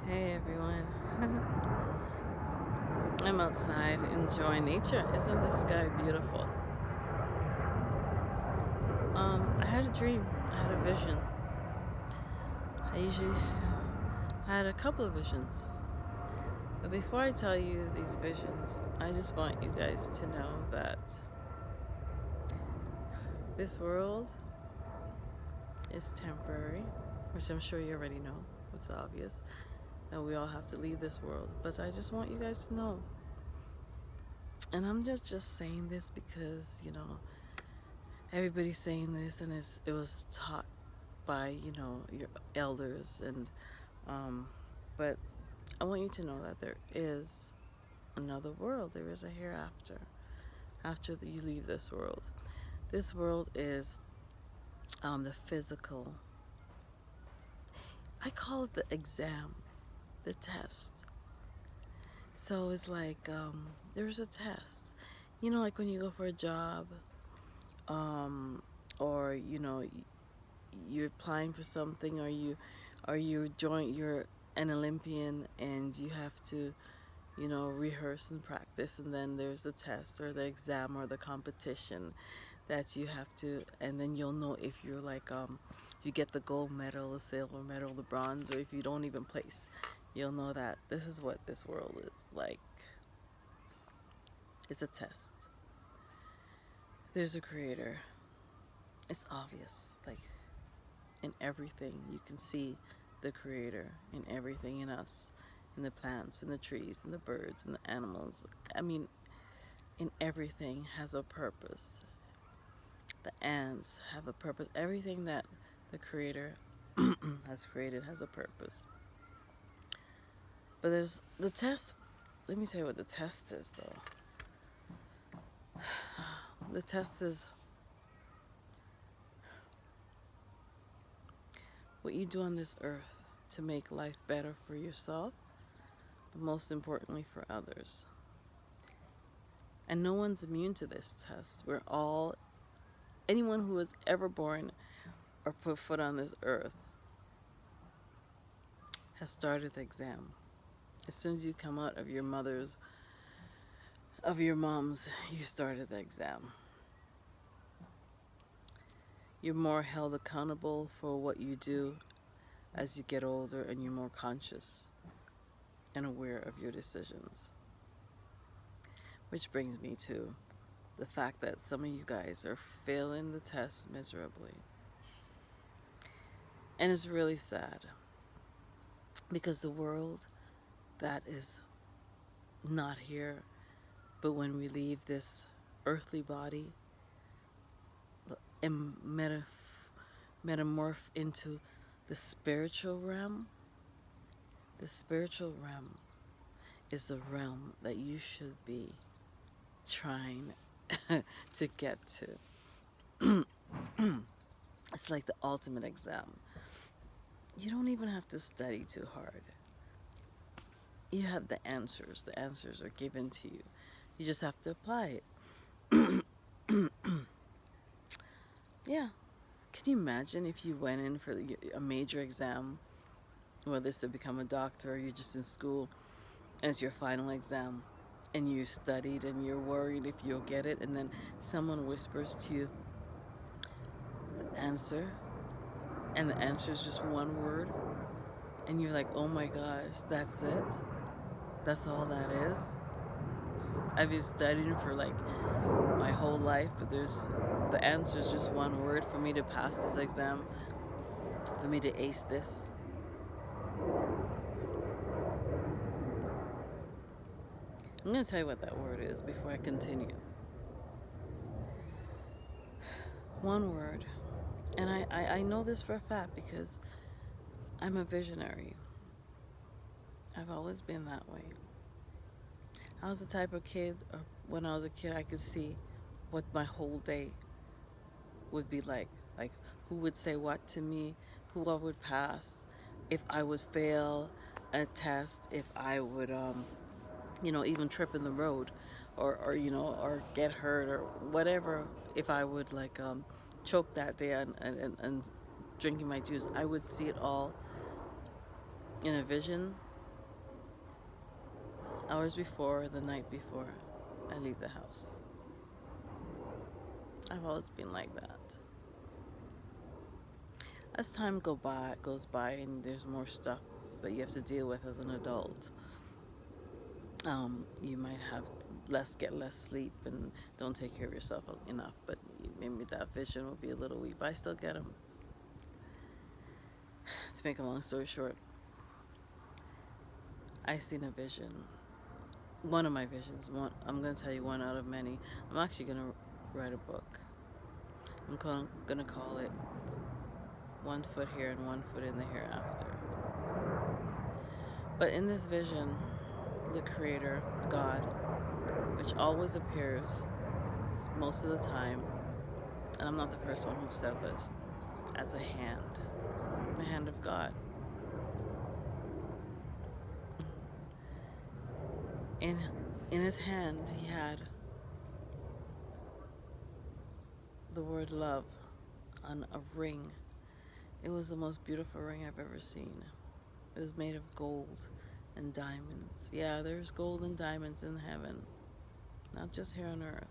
Hey everyone. I'm outside enjoying nature. Isn't this sky beautiful? I had a dream. I had a vision. I had a couple of visions. But before I tell you these visions, I just want you guys to know that this world is temporary, which I'm sure you already know. It's obvious that we all have to leave this world. But I just want you guys to know. And I'm just saying this because, everybody's saying this and it was taught by your elders um but I want you to know that there is another world. There is a hereafter after you leave this world. This world is the physical. I call it the exam, the test. So it's like there's a test, like when you go for a job, um or you're applying for something, or you're an Olympian and you have to rehearse and practice, and then there's the test or the exam or the competition that you have to, and then you'll know if you're like if you get the gold medal, the silver medal, the bronze, or if you don't even place. You'll know that this is what this world is like. It's a test. There's a creator. It's obvious, like in everything you can see the creator, in everything in us, in the plants, in the trees, in the birds, in the animals. I mean, in everything has a purpose. The ants have a purpose. Everything that the creator has created has a purpose. But there's the test. Let me tell you what the test is, though. The test is what you do on this earth to make life better for yourself, but most importantly for others. And no one's immune to this test. Anyone who was ever born or put foot on this earth has started the exam. As soon as you come out of your mom's, you started the exam. You're more held accountable for what you do as you get older, and you're more conscious and aware of your decisions. Which brings me to the fact that some of you guys are failing the test miserably. And it's really sad, because the world that is not here, but when we leave this earthly body and metamorph into the spiritual realm, the spiritual realm is the realm that you should be trying to get to. It's like the ultimate exam. You don't even have to study too hard. You have the answers. The answers are given to you. You just have to apply it. Yeah. Can you imagine if you went in for a major exam, whether it's to become a doctor or you're just in school, as your final exam, and you studied and you're worried if you'll get it, and then someone whispers to you the answer, and the answer is just one word, and you're like, oh my gosh, that's it? That's all that is? I've been studying for like my whole life, but the answer is just one word for me to pass this exam, for me to ace this. I'm going to tell you what that word is before I continue. One word. And I know this for a fact because I'm a visionary. I've always been that way. I was the type of kid, or when I was a kid, I could see what my whole day would be like. Like, who would say what to me, who I would pass, if I would fail a test, if I would, even trip in the road, or get hurt, or whatever, if I would, like, choke that day and drinking my juice. I would see it all in a vision, hours before, the night before I leave the house. I've always been like that. As time goes by and there's more stuff that you have to deal with as an adult, you might have get less sleep and don't take care of yourself enough, but maybe that vision will be a little weak, but I still get them. To make a long story short, I seen a vision. One of my visions. I'm going to tell you one out of many. I'm actually going to write a book. I'm going to call it 1 Foot Here and 1 Foot in the Hereafter. But in this vision, the Creator, God, which always appears most of the time, and I'm not the first one who said this, as a hand, the hand of God. In his hand, he had the word love on a ring. It was the most beautiful ring I've ever seen. It was made of gold and diamonds. Yeah, there's gold and diamonds in heaven, not just here on earth.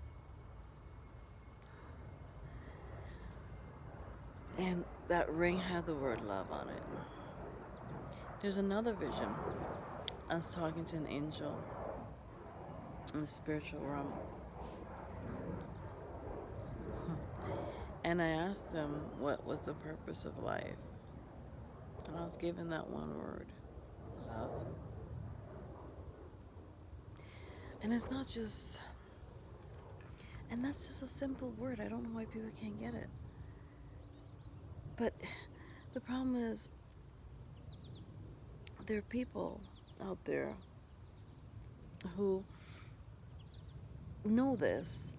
And that ring had the word love on it. There's another vision. I was talking to an angel in the spiritual realm. And I asked them what was the purpose of life. And I was given that one word, love. And it's not just, and that's just a simple word. I don't know why people can't get it. But the problem is, there are people out there who know this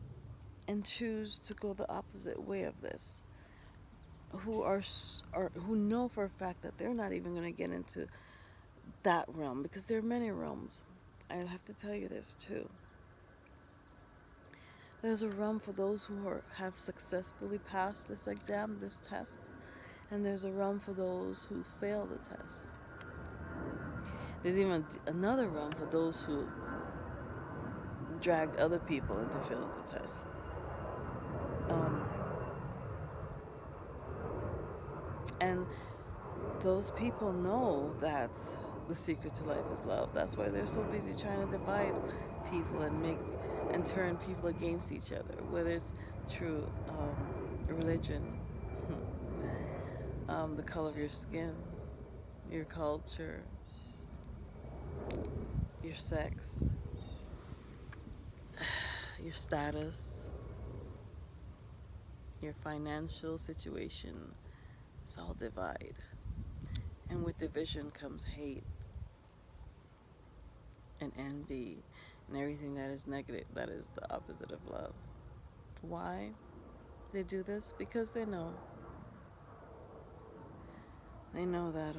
and choose to go the opposite way of this, who who know for a fact that they're not even going to get into that realm, because there are many realms. I have to tell you this too. There's a realm for those who have successfully passed this exam, this test, and there's a realm for those who fail the test. There's even another realm for those who dragged other people into failing the test. And those people know that the secret to life is love. That's why they're so busy trying to divide people and turn people against each other, whether it's through religion, the color of your skin, your culture, your sex, your status, your financial situation. It's all divide. And with division comes hate and envy and everything that is negative, that is the opposite of love. Why they do this? Because they know that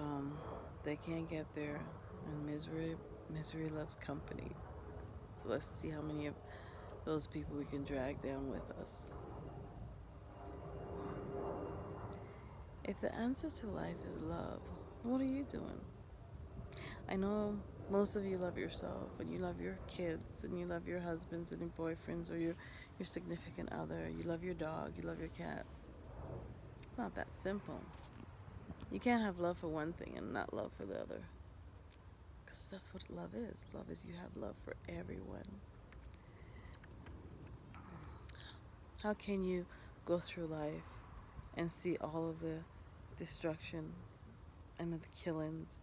they can't get there, and misery loves company. So let's see how many of those people we can drag down with us. If the answer to life is love, what are you doing? I know most of you love yourself, and you love your kids, and you love your husbands and your boyfriends, or your significant other. You love your dog, you love your cat. It's not that simple. You can't have love for one thing and not love for the other. Because that's what love is. Love is you have love for everyone. How can you go through life and see all of the destruction and the killings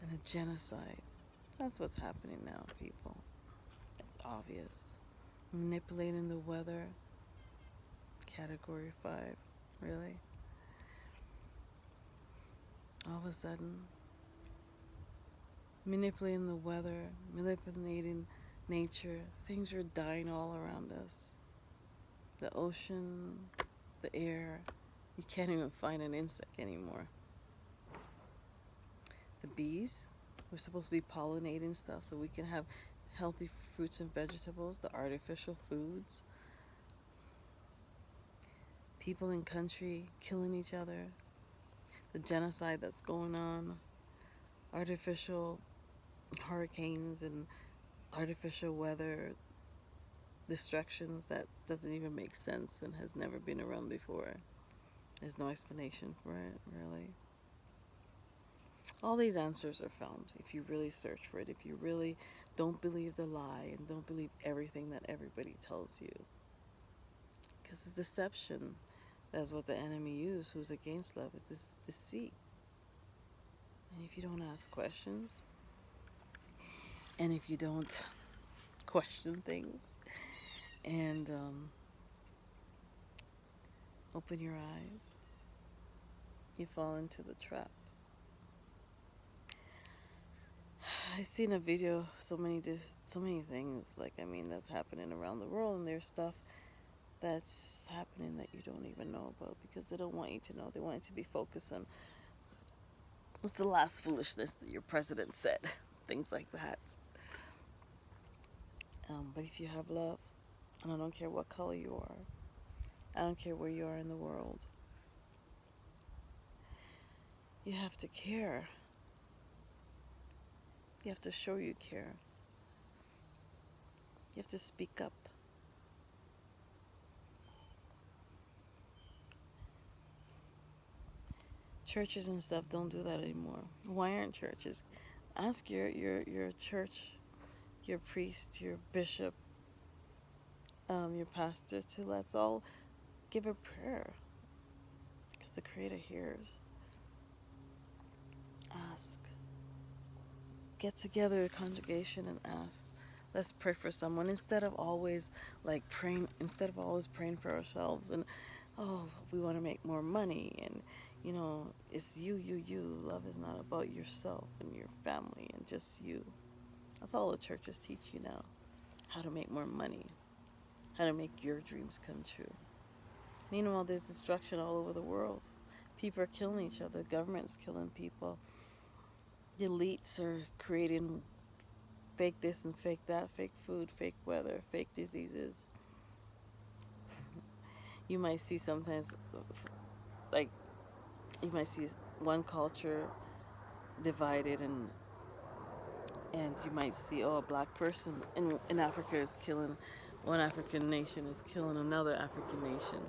and the genocide? That's what's happening now, people. It's obvious. Manipulating the weather. Category 5. Really? All of a sudden, manipulating the weather, manipulating nature. Things are dying all around us. The ocean, the air. You can't even find an insect anymore. The bees, we're supposed to be pollinating stuff so we can have healthy fruits and vegetables, the artificial foods. People in country killing each other. The genocide that's going on. Artificial hurricanes and artificial weather distractions that doesn't even make sense and has never been around before. There's no explanation for it, really. All these answers are found if you really search for it, if you really don't believe the lie and don't believe everything that everybody tells you. Because it's deception. That's what the enemy uses, who's against love, is this deceit. And if you don't ask questions, and if you don't question things, and open your eyes, you fall into the trap. I've seen a video, so many things, like, I mean, that's happening around the world, and there's stuff that's happening that you don't even know about because they don't want you to know. They want you to be focused on what's the last foolishness that your president said, things like that. But if you have love, and I don't care what color you are, I don't care where you are in the world, you have to care. You have to show you care. You have to speak up. Churches and stuff don't do that anymore. Why aren't churches? Ask your church, your priest, your bishop, your pastor to let's all give a prayer because the Creator hears. Ask. Get together a congregation and ask. Let's pray for someone instead of always praying for ourselves and we want to make more money and it's you. Love is not about yourself and your family and just you. That's all the churches teach you now. How to make more money. How to make your dreams come true. Meanwhile, there's destruction all over the world. People are killing each other. Government's killing people. The elites are creating fake this and fake that, fake food, fake weather, fake diseases. You might see sometimes, like, you might see one culture divided and you might see, a black person in Africa is killing, one African nation is killing another African nation.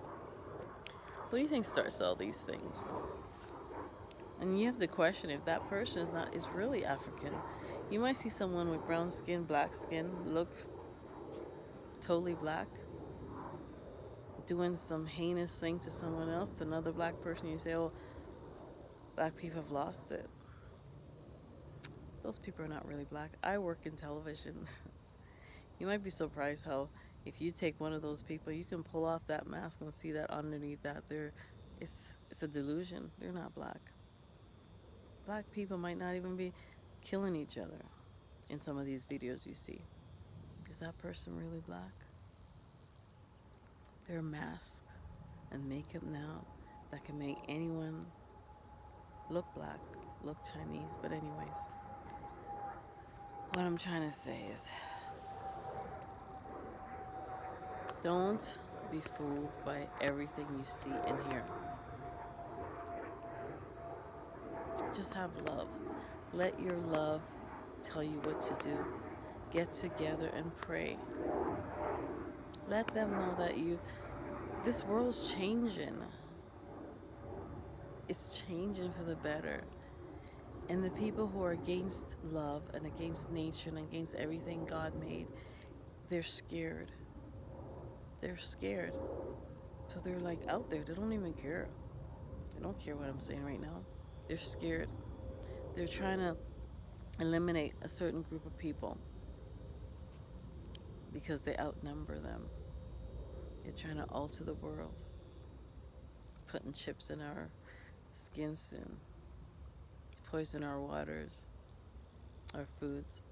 What do you think starts all these things? And you have to question if that person is really African. You might see someone with brown skin, black skin, look totally black, doing some heinous thing to someone else, to another black person. You say, black people have lost it. Those people are not really black. I work in television. You might be surprised how if you take one of those people, you can pull off that mask and see that underneath that it's a delusion. They're not black. Black people might not even be killing each other in some of these videos you see. Is that person really black? There are masks and makeup now that can make anyone look black, look Chinese. But anyways, what I'm trying to say is, don't be fooled by everything you see and hear. Just have love. Let your love tell you what to do. Get together and pray. Let them know that this world's changing. It's changing for the better. And the people who are against love and against nature and against everything God made, they're scared. They're scared. So they're like out there. They don't even care. They don't care what I'm saying right now. They're scared. They're trying to eliminate a certain group of people because they outnumber them. They're trying to alter the world, putting chips in our skins and poison our waters, our foods.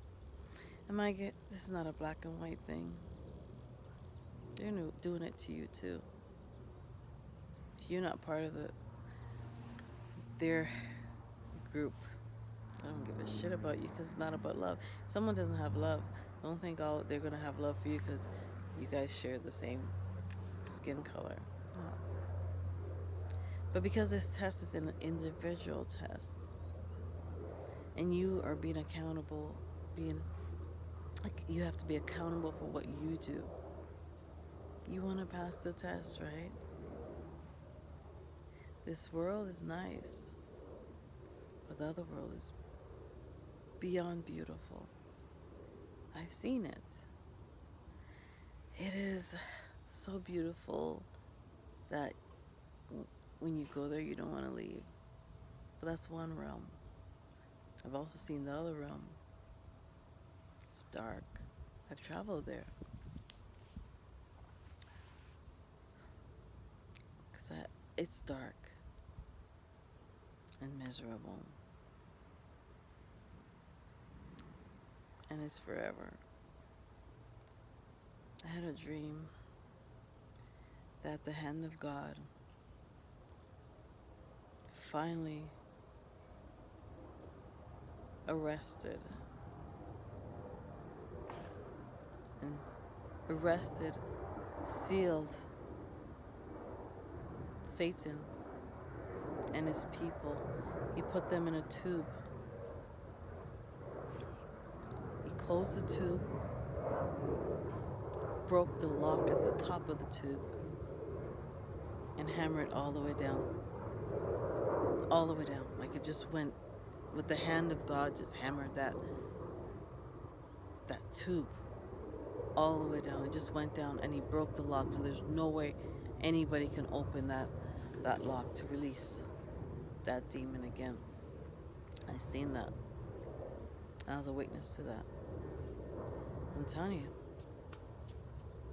This is not a black and white thing. They're doing it to you too. If you're not part of their group, I don't give a shit about you because it's not about love. If someone doesn't have love, don't think they're going to have love for you because you guys share the same skin color. No. But because this test is an individual test, and you are being accountable, being Like, you have to be accountable for what you do. You want to pass the test, right? This world is nice, but the other world is beyond beautiful. I've seen it. It is so beautiful that when you go there, you don't want to leave. But that's one realm. I've also seen the other realm. It's dark. I've traveled there. Because it's dark and miserable. And it's forever. I had a dream that the hand of God finally arrested and sealed Satan and his people. He put them in a tube. He closed the tube, broke the lock at the top of the tube, and hammered it all the way down. All the way down. Like, it just went with the hand of God, just hammered that tube all the way down. It just went down, and he broke the lock, so there's no way anybody can open that lock to release that demon again. I seen that. I was a witness to that. I'm telling you,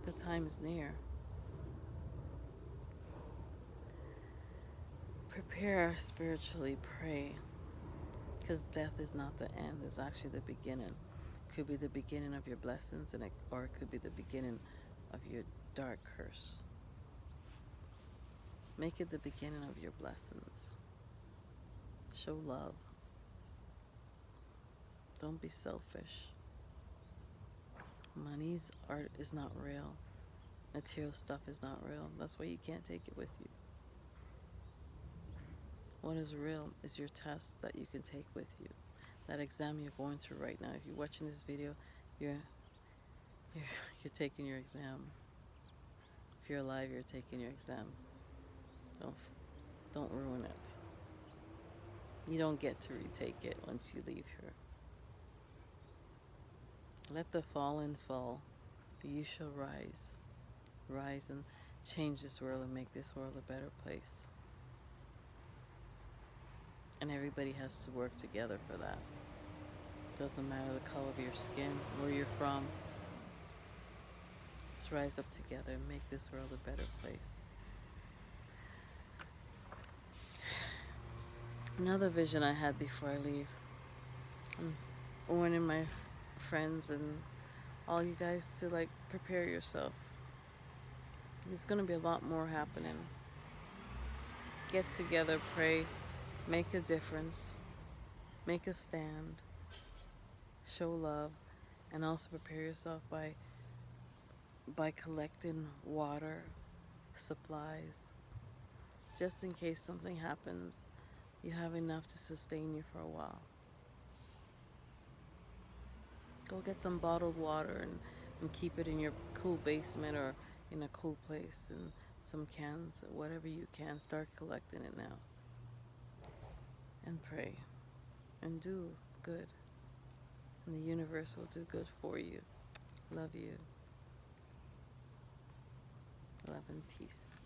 the time is near. Prepare spiritually, pray, because death is not the end. It's actually the beginning. It could be the beginning of your blessings, or it could be the beginning of your dark curse. Make it the beginning of your blessings. Show love. Don't be selfish. Money's art is not real. Material stuff is not real. That's why you can't take it with you. What is real is your test that you can take with you. That exam you're going through right now. If you're watching this video, you're taking your exam. If you're alive, you're taking your exam. Don't ruin it. You don't get to retake it once you leave here. Let the fallen fall, but you shall rise. Rise and change this world and make this world a better place. And everybody has to work together for that. Doesn't matter the color of your skin, where you're from. Let's rise up together and make this world a better place. Another vision I had before I leave. I'm warning my friends and all you guys to, like, prepare yourself. There's going to be a lot more happening. Get together, pray, make a difference, make a stand, show love, and also prepare yourself by collecting water, supplies, just in case something happens. You have enough to sustain you for a while. Go get some bottled water and keep it in your cool basement or in a cool place, and some cans, whatever you can. Start collecting it now. And pray. And do good. And the universe will do good for you. Love you. Love and peace.